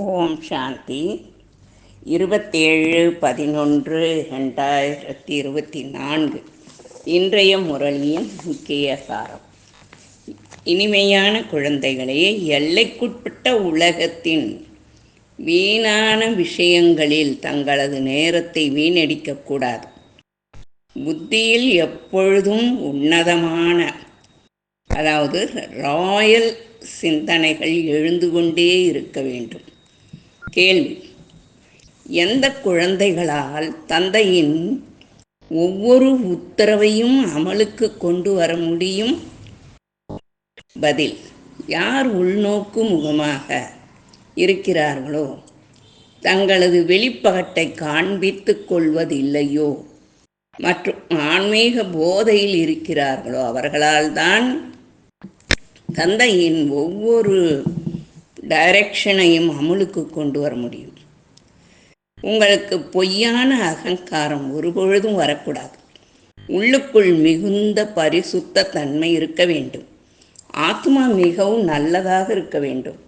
ஓம் சாந்தி. 27/11/2024 இன்றைய முரளியின் முக்கிய சாரம். இனிமையான குழந்தைகளே, எல்லைக்குட்பட்ட உலகத்தின் வீணான விஷயங்களில் தங்களது நேரத்தை வீணடிக்கக்கூடாது. புத்தியில் எப்பொழுதும் உன்னதமான ராயல் சிந்தனைகள் எழுந்து கொண்டே இருக்க வேண்டும். கேள்வி: எந்த குழந்தைகளால் தந்தையின் ஒவ்வொரு உத்தரவையும் அமலுக்கு கொண்டு வர முடியும்? பதில்: யார் உள்நோக்கு முகமாக இருக்கிறார்களோ, தங்களது வெளிப்பாட்டை காண்பித்துக் கொள்வதில்லையோ மற்றும் ஆன்மீக போதையில் இருக்கிறார்களோ, அவர்களால் தான் தந்தையின் ஒவ்வொரு டைரக்ஷனையும் அமுலுக்கு கொண்டு வர முடியும். உங்களுக்கு பொய்யான அகங்காரம் ஒருபொழுதும் வரக்கூடாது. உள்ளுக்குள் மிகுந்த பரிசுத்த தன்மை இருக்க வேண்டும். ஆத்மா மிகவும் நல்லதாக இருக்க வேண்டும்.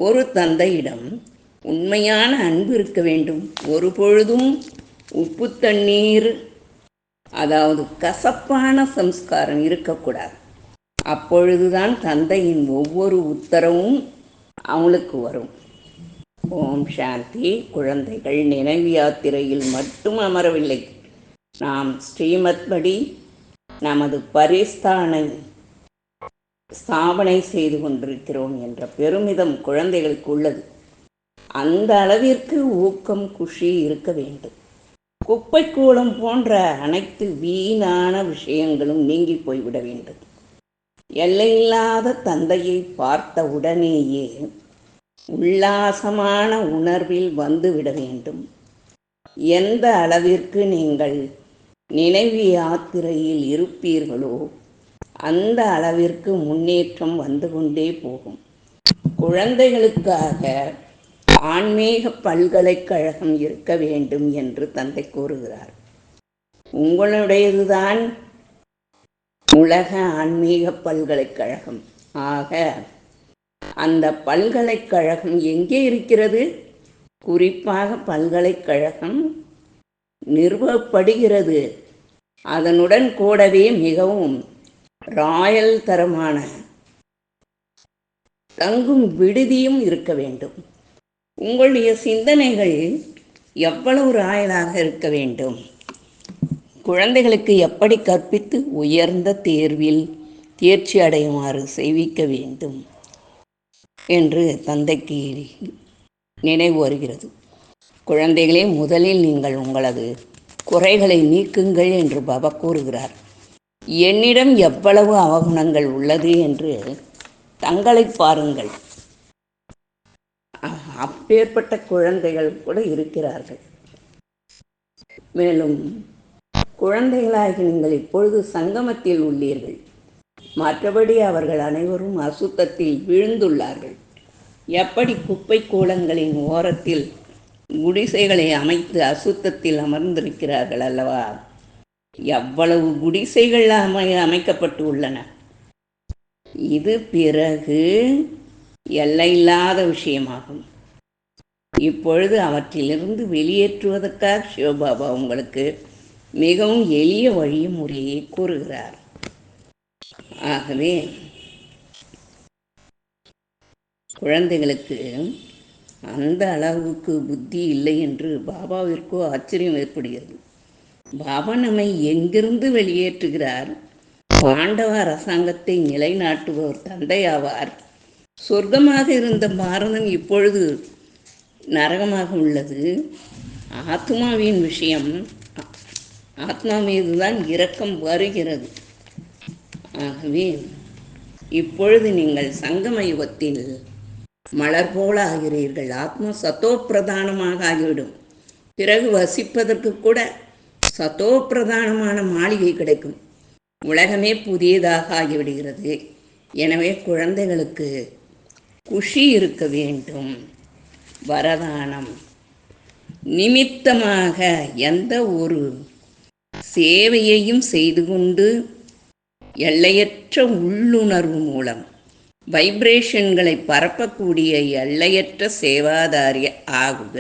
ஒரு தந்தையிடம் உண்மையான அன்பு இருக்க வேண்டும். ஒரு பொழுதும் உப்பு தண்ணீர் கசப்பான சம்ஸ்காரம் இருக்கக்கூடாது. அப்பொழுதுதான் தந்தையின் ஒவ்வொரு உத்தரவும் அவங்களுக்கு வரும். ஓம் சாந்தி. குழந்தைகள் நினைவு யாத்திரையில் மட்டும் அமரவில்லை, நாம் ஸ்ரீமத் படி நமது பரிஸ்தானை ஸ்தாபனை செய்து கொண்டிருக்கிறோம் என்ற பெருமிதம் குழந்தைகளுக்கு உள்ளது. அந்த அளவிற்கு ஊக்கம், குஷி இருக்க வேண்டும். குப்பை கூளம் போன்ற அனைத்து வீணான விஷயங்களும் நீங்கி போய்விட வேண்டும். எல்லையில்லாத தந்தையை பார்த்த உடனேயே உல்லாசமான உணர்வில் வந்துவிட வேண்டும். எந்த அளவிற்கு நீங்கள் நினைவு யாத்திரையில் இருப்பீர்களோ அந்த அளவிற்கு முன்னேற்றம் வந்து கொண்டே போகும். குழந்தைகளுக்காக ஆன்மீக பல்கலைக்கழகம் இருக்க வேண்டும் என்று தந்தை கூறுகிறார். உங்களுடையதுதான் உலக ஆன்மீக பல்கலைக்கழகம். ஆக அந்த பல்கலைக்கழகம் எங்கே இருக்கிறது? குறிப்பாக பல்கலைக்கழகம் நிறுவப்படுகிறது. அதனுடன் கூடவே மிகவும் ராயல் தரமான தங்கும் விடுதியும் இருக்க வேண்டும். உங்களுடைய சிந்தனைகள் எவ்வளவு ராயலாக இருக்க வேண்டும்? குழந்தைகளுக்கு எப்படி கற்பித்து உயர்ந்த தேர்வில் தேர்ச்சி அடையுமாறு செய்விக்க வேண்டும் என்று தந்தைக்கு நினைவு வருகிறது. குழந்தைகளே, முதலில் நீங்கள் உங்களது குறைகளை நீக்குங்கள் என்று பாபா கூறுகிறார். என்னிடம் எவ்வளவு அவகுணங்கள் உள்ளது என்று தங்களை பாருங்கள். அப்பேற்பட்ட குழந்தைகள் கூட இருக்கிறார்கள். மேலும் குழந்தைகளாகி நீங்கள் இப்பொழுது சங்கமத்தில் உள்ளீர்கள். மற்றபடி அவர்கள் அனைவரும் அசுத்தத்தில் விழுந்துள்ளார்கள். எப்படி குப்பை கூளங்களின் ஓரத்தில் குடிசைகளை அமைத்து அசுத்தத்தில் அமர்ந்திருக்கிறார்கள் அல்லவா? எவ்வளவு குடிசைகள் அமைக்கப்பட்டு உள்ளன. இது பிறகு எல்லையில்லாத விஷயமாகும். இப்பொழுது அவற்றிலிருந்து வெளியேற்றுவதற்காக சிவபாபா உங்களுக்கு மிகவும் எளிய வழி முறையை கூறுகிறார். ஆகவே குழந்தைகளுக்கு அந்த அளவுக்கு புத்தி இல்லை என்று பாபாவிற்கோ ஆச்சரியம் ஏற்படுகிறது. பாபா நம்மை எங்கிருந்து வெளியேற்றுகிறார்? பாண்டவ அரசாங்கத்தை நிலைநாட்டுபவர் தந்தையாவார். சொர்க்கமாக இருந்த பாரதம் இப்பொழுது நரகமாக உள்ளது. ஆத்மாவின் விஷயம், ஆத்மா மீதுதான் இரக்கம் வருகிறது. ஆகவே இப்பொழுது நீங்கள் சங்கம யுகத்தில் மலர் போல ஆகிறீர்கள். ஆத்மா சத்தோ பிரதானமாக ஆகிவிடும். பிறகு வசிப்பதற்கு கூட சத்தோ பிரதானமான மாளிகை கிடைக்கும். உலகமே புதியதாக ஆகிவிடுகிறது. எனவே குழந்தைகளுக்கு குஷி இருக்க வேண்டும். வரதானம் நிமித்தமாக எந்த ஒரு சேவையையும் செய்து கொண்டு எல்லையற்ற உள்ளுணர்வு மூலம் வைப்ரேஷன்களை பரப்பக்கூடிய எல்லையற்ற சேவாதாரி ஆகுக.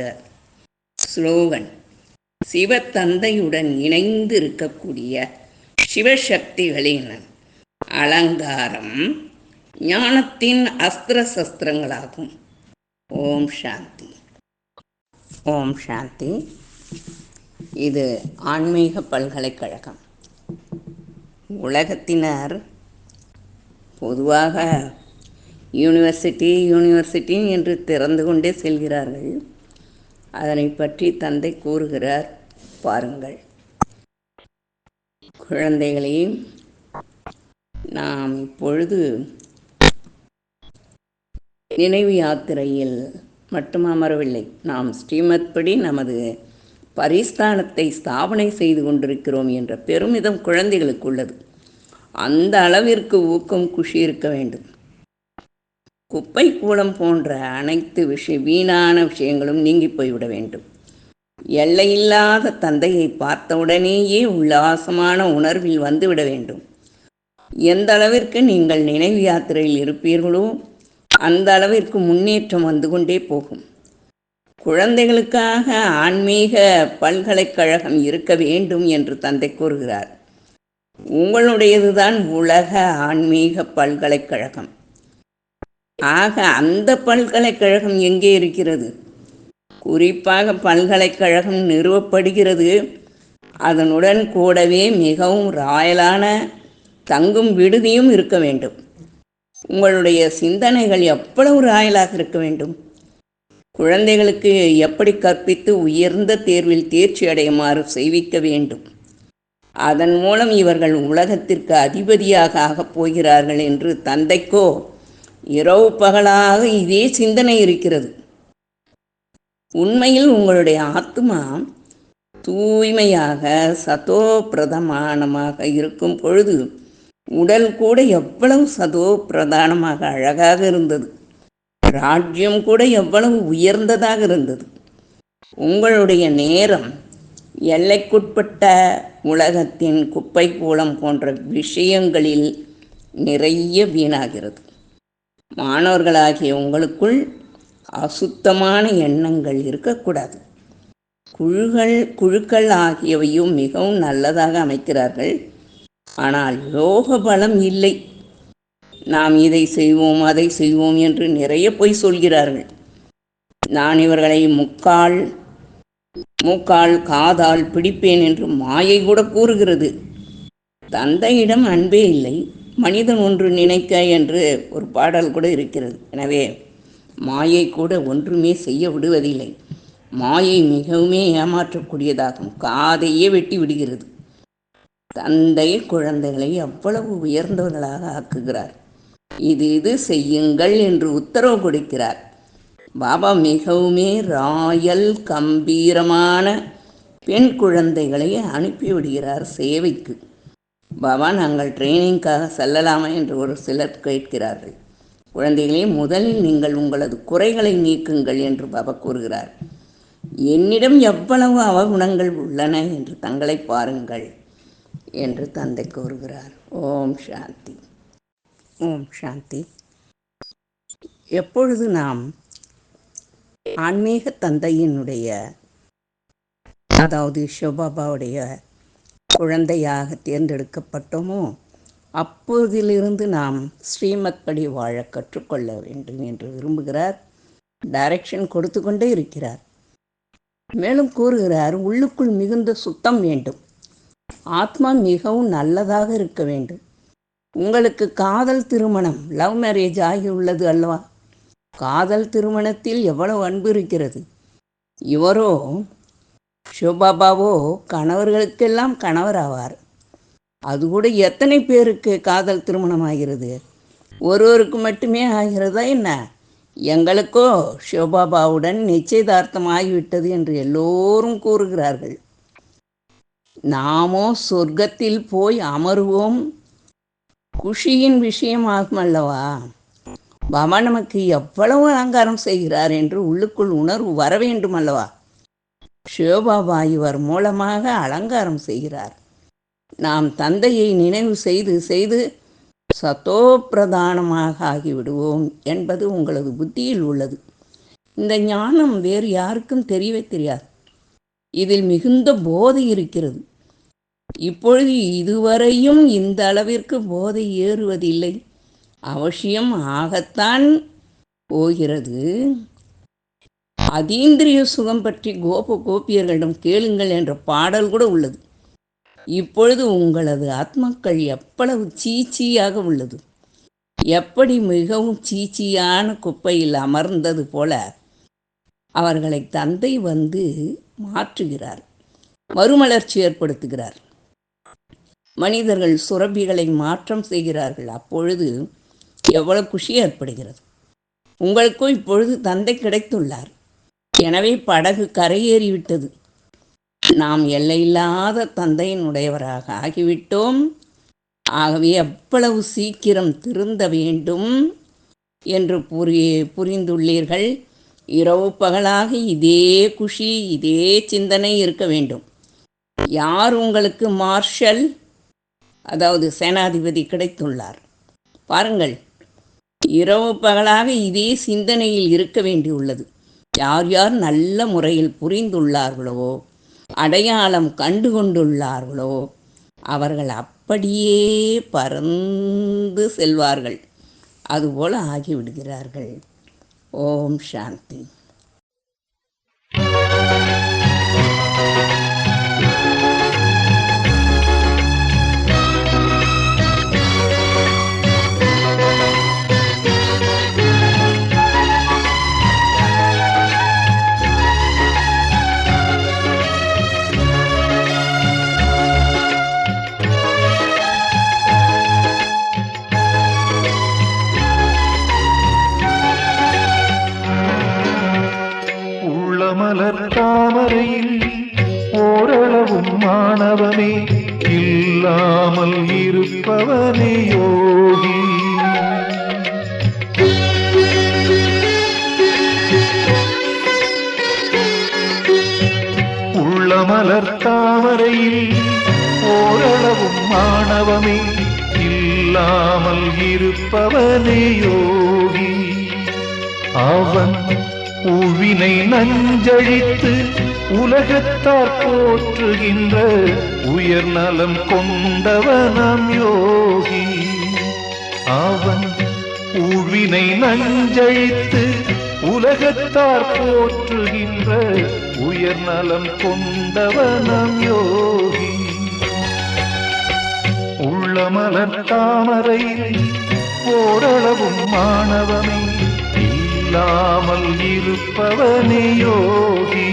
ஸ்லோகன்: சிவத்தந்தையுடன் இணைந்து இருக்கக்கூடிய சிவசக்திகளின் அலங்காரம் ஞானத்தின் அஸ்திர சஸ்திரங்களாகும். ஓம் சாந்தி. ஓம் சாந்தி. இது ஆன்மீக பல்கலைக்கழகம். உலகத்தினர் பொதுவாக யூனிவர்சிட்டி என்று திறந்து கொண்டே செல்கிறார்கள். அதனை பற்றி தந்தை கூறுகிறார், பாருங்கள். குழந்தைகளே, நாம் இப்பொழுது நினைவு யாத்திரையில் மட்டும் அமரவில்லை. நாம் ஸ்ரீமத் படி நமது பரிஸ்தானத்தை ஸ்தாபனை செய்து கொண்டிருக்கிறோம் என்ற பெருமிதம் குழந்தைகளுக்கு உள்ளது. அந்த அளவிற்கு ஊக்கம், குஷி இருக்க வேண்டும். குப்பை கூளம் போன்ற அனைத்து வீணான விஷயங்களும் நீங்கி போய்விட வேண்டும். எல்லையில்லாத தந்தையை பார்த்தவுடனேயே உல்லாசமான உணர்வில் வந்துவிட வேண்டும். எந்த அளவிற்கு நீங்கள் நினைவு யாத்திரையில் இருப்பீர்களோ அந்த அளவிற்கு முன்னேற்றம் வந்து கொண்டே போகும். குழந்தைகளுக்காக ஆன்மீக பல்கலைக்கழகம் இருக்க வேண்டும் என்று தந்தை கூறுகிறார். உங்களுடையதுதான் உலக ஆன்மீக பல்கலைக்கழகம். ஆக அந்த பல்கலைக்கழகம் எங்கே இருக்கிறது? குறிப்பாக பல்கலைக்கழகம் நிறுவப்படுகிறது, அதனுடன் கூடவே மிகவும் ராயலான தங்கும் விடுதியும் இருக்க வேண்டும். உங்களுடைய சிந்தனைகள் எவ்வளவு ராயலாக இருக்க வேண்டும். குழந்தைகளுக்கு எப்படி கற்பித்து உயர்ந்த தேர்வில் தேர்ச்சி அடையுமாறு செய்விக்க வேண்டும். அதன் மூலம் இவர்கள் உலகத்திற்கு அதிபதியாக ஆகப் போகிறார்கள் என்று தந்தைக்கோ இரவு பகலாக இதே சிந்தனை இருக்கிறது. உண்மையில் உங்களுடைய ஆத்மா தூய்மையாக சதோ பிரதானமாக இருக்கும் பொழுது உடல் கூட எவ்வளவு சதோ பிரதானமாக அழகாக இருந்தது. ராஜ்யம் கூட எவ்வளவு உயர்ந்ததாக இருந்தது. உங்களுடைய நேரம் எல்லைக்குட்பட்ட உலகத்தின் குப்பை கூளம் போன்ற விஷயங்களில் நிறைய வீணாகிறது. மாணவர்களாகிய உங்களுக்குள் அசுத்தமான எண்ணங்கள் இருக்கக்கூடாது. குழுக்கள் ஆகியவையும் மிகவும் நல்லதாக அமைக்கிறார்கள். ஆனால் யோக பலம் இல்லை. நாம் இதை செய்வோம் அதை செய்வோம் என்று நிறைய பொய் சொல்கிறார்கள். நான் இவர்களை மூக்கால் காதால் பிடிப்பேன் என்று மாயை கூட கூறுகிறது. தந்தையிடம் அன்பே இல்லை, மனிதன் ஒன்று நினைக்க என்று ஒரு பாடல் கூட இருக்கிறது. எனவே மாயை கூட ஒன்றுமே செய்ய விடுவதில்லை. மாயை மிகவுமே ஏமாற்றக்கூடியதாகும். காதையே வெட்டி விடுகிறது. தந்தை குழந்தைகளை அவ்வளவு உயர்ந்தவர்களாக ஆக்குகிறார். இது செய்யுங்கள் என்று உத்தரவு கொடுக்கிறார். பாபா மிகவுமே ராயல் கம்பீரமான பெண் குழந்தைகளை அனுப்பிவிடுகிறார் சேவைக்கு. பாபா, நாங்கள் ட்ரைனிங்காக செல்லலாமா என்று ஒரு சிலர் கேட்கிறார்கள். குழந்தைகளே, முதலில் நீங்கள் உங்களது குறைகளை நீக்குங்கள் என்று பாபா கூறுகிறார். என்னிடம் எவ்வளவு அவகுணங்கள் உள்ளன என்று தங்களை பாருங்கள் என்று தந்தை கூறுகிறார். ஓம் சாந்தி. ஓம் சாந்தி. எப்பொழுது நாம் ஆன்மீக தந்தையினுடைய, அதாவது சிவபாபாவுடைய குழந்தையாக தேர்ந்தெடுக்கப்பட்டோமோ அப்போதிலிருந்து நாம் ஸ்ரீமத் படி வாழ கற்றுக்கொள்ள வேண்டும் என்று விரும்புகிறார். டைரக்ஷன் கொடுத்து கொண்டே இருக்கிறார். மேலும் கூறுகிறார், உள்ளுக்குள் மிகுந்த சுத்தம் வேண்டும். ஆத்மா மிகவும் நல்லதாக இருக்க வேண்டும். உங்களுக்கு காதல் திருமணம், லவ் மேரேஜ் ஆகியுள்ளது அல்லவா? காதல் திருமணத்தில் எவ்வளவு அன்பு இருக்கிறது. இவரோ சிவபாபாவோ கணவர்களுக்கெல்லாம் கணவர் ஆவார். அது கூட எத்தனை பேருக்கு காதல் திருமணம் ஆகிறது? ஒருவருக்கு மட்டுமே ஆகிறதா என்ன? எங்களுக்கோ சிவபாபாவுடன் நிச்சயதார்த்தம் ஆகிவிட்டது என்று எல்லோரும் கூறுகிறார்கள். நாமோ சொர்க்கத்தில் போய் அமருவோம். குஷியின் விஷயமாகும் அல்லவா? பாபா நமக்கு எவ்வளவு அலங்காரம் செய்கிறார் என்று உள்ளுக்குள் உணர்வு வர வேண்டும் அல்லவா? சிவபாபா இவர் மூலமாக அலங்காரம் செய்கிறார். நாம் தந்தையை நினைவு செய்து செய்து சத்தோ பிரதானமாக ஆகிவிடுவோம் என்பது உங்களது புத்தியில் உள்ளது. இந்த ஞானம் வேறு யாருக்கும் தெரியவே தெரியாது. இதில் மிகுந்த போதை இருக்கிறது. இப்பொழுது இதுவரையும் இந்த அளவிற்கு போதை ஏறுவதில்லை. அவசியம் ஆகத்தான் போகிறது. அதீந்திரிய சுகம் பற்றி கோபியர்களிடம் கேளுங்கள் என்ற பாடல் கூட உள்ளது. இப்பொழுது உங்களது ஆத்மாக்கள் எவ்வளவு சீச்சியாக உள்ளது. எப்படி மிகவும் சீச்சியான குப்பையில் அமர்ந்தது போல அவர்களை தந்தை வந்து மாற்றுகிறார், மறுமலர்ச்சி ஏற்படுத்துகிறார். மனிதர்கள் சுரபிகளை மாற்றம் செய்கிறார்கள். அப்பொழுது எவ்வளவு குஷி ஏற்படுகிறது. உங்களுக்கும் இப்பொழுது தந்தை கிடைத்துள்ளார். எனவே படகு கரையேறிவிட்டது. நாம் எல்லையில்லாத தந்தையினுடையவராக ஆகிவிட்டோம். ஆகவே எவ்வளவு சீக்கிரம் திருந்த வேண்டும் என்று புரிந்துள்ளீர்கள். இரவு பகலாக இதே குஷி, இதே சிந்தனை இருக்க வேண்டும். யார் உங்களுக்கு மார்ஷல், அதாவது சேனாதிபதி கிடைத்துள்ளார் பாருங்கள். இரவு பகலாக இதே சிந்தனையில் இருக்க வேண்டியுள்ளது. யார் யார் நல்ல முறையில் புரிந்துள்ளார்களோ, அடையாளம் கண்டு கொண்டுள்ளார்களோ, அவர்கள் அப்படியே பறந்து செல்வார்கள். அதுபோல ஆகிவிடுகிறார்கள். ஓம் சாந்தி. மலர் தாமரையில் ஓரளவும் மாணவனே இல்லாமல் இருப்பவனே யோகி. உள்ள மலர் தாமரையில் ஓரளவும் மாணவமே இல்லாமல் இருப்பவனே யோகி. அவன் உவினை நஞ்சழித்து உலகத்தார் போற்றுகின்ற உயர் நலம் கொண்டவனாம் யோகி. அவன் உவினை நஞ்சழித்து உலகத்தார் போற்றுகின்ற உயர் நலம் கொண்டவனாம் யோகி. உள்ள மலர் தாமரையில் ஓரளவும் மாணவமே இல்லாமல் இருப்பவனே யோகி.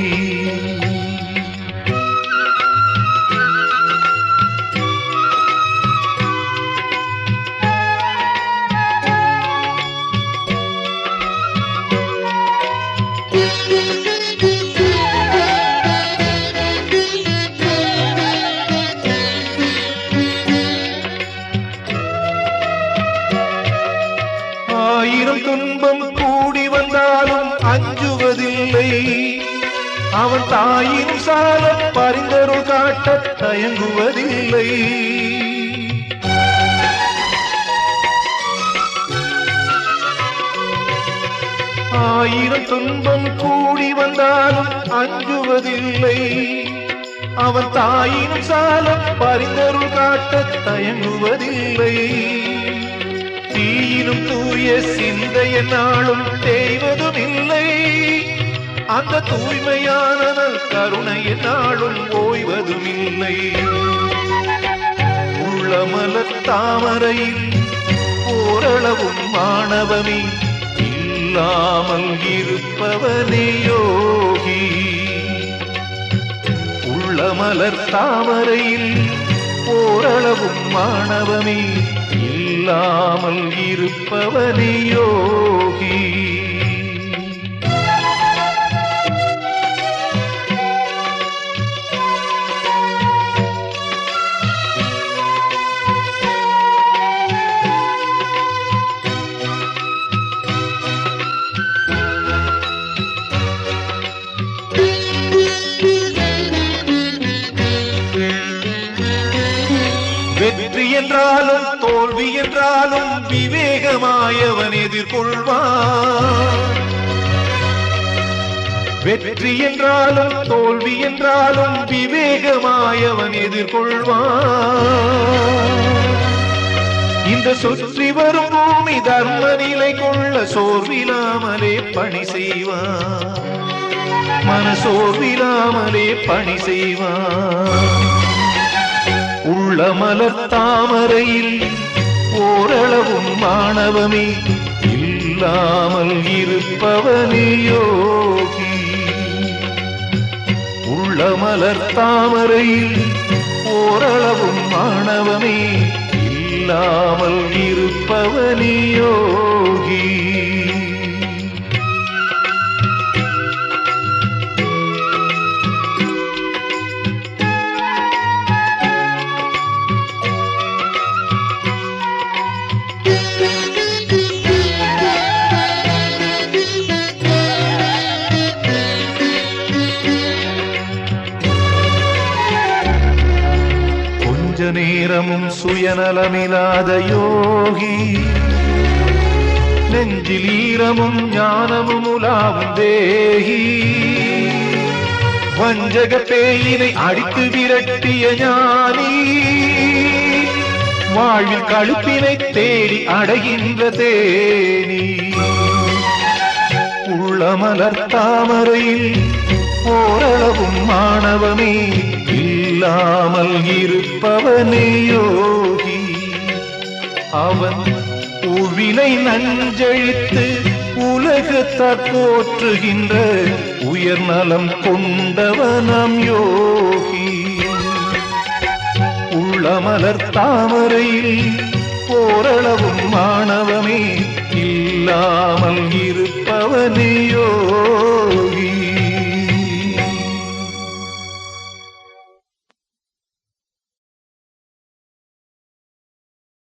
ஆயிரம் துன்பம் கூடி வந்தாலும் அஞ்சுவதில்லை. அவன் தாயின் சால பரிந்தருள் காட்ட தயங்குவதில்லை. ஆயிரம் துன்பம் கூடி வந்தாலும் அஞ்சுவதில்லை. அவன் தாயின் சால பரிந்தருள் காட்ட தயங்குவதில்லை. தீயினும் தூய சிந்தைய நாளும் தேய்வதும் இல்லை. அந்த தூய்மையான கருணைய நாளும் ஓய்வதும் இல்லை. உள்ள மலர் தாமரையில் ஓரளவும் மாணவமே இல்லாமல் இருப்பவனே யோகி. உள்ள மலர் தாமரையில் ஓரளவும் மாணவமே இல்லாமல் இருப்பவனே யோகி. வெற்றி என்றாலும் தோல்வி தோல்வி என்றாலும் விவேகமாயவன் எதிர்கொள்வான். வெற்றி என்றாலும் தோல்வி என்றாலும் விவேகமாயவன் எதிர்கொள்வான். இந்த சுற்றி வரும் பூமி தர்ம நிலை கொள்ள சோர்விலாமலே பணி செய்வான். மனசோர்விலாமலே பணி செய்வான். உள்ள மலர் தாமரையில் ஓரளவும் மாணவமே இல்லாமல் இருப்பவனே யோகி. உள்ள மலர் தாமரையில் ஓரளவும் மாணவமே இல்லாமல் இருப்பவனே யோகி. கொஞ்ச நேரமும் சுயநலமில்லாத யோகி. நெஞ்சில் ஈரமும் ஞானமும் உலாவும் தேகி. வஞ்சக பேயினை அடித்து விரட்டிய ஞானி. வாழ்வில் கழுப்பினை தேடி அடைகின்ற தேனி. உள்ள மலர் தாமரையில் ஓரளவும் மாணவமே இல்லாமல் இருப்பவனே யோகி. அவன் உவினை நஞ்சழித்து உலகத்தார் போற்றுகின்ற உயர்நலம் கொண்டவனம் யோகி. உள்ள மலர் தாமரையில் ஓரளவும் மாணவமே இல்லாமல் இருப்பவனே யோகி.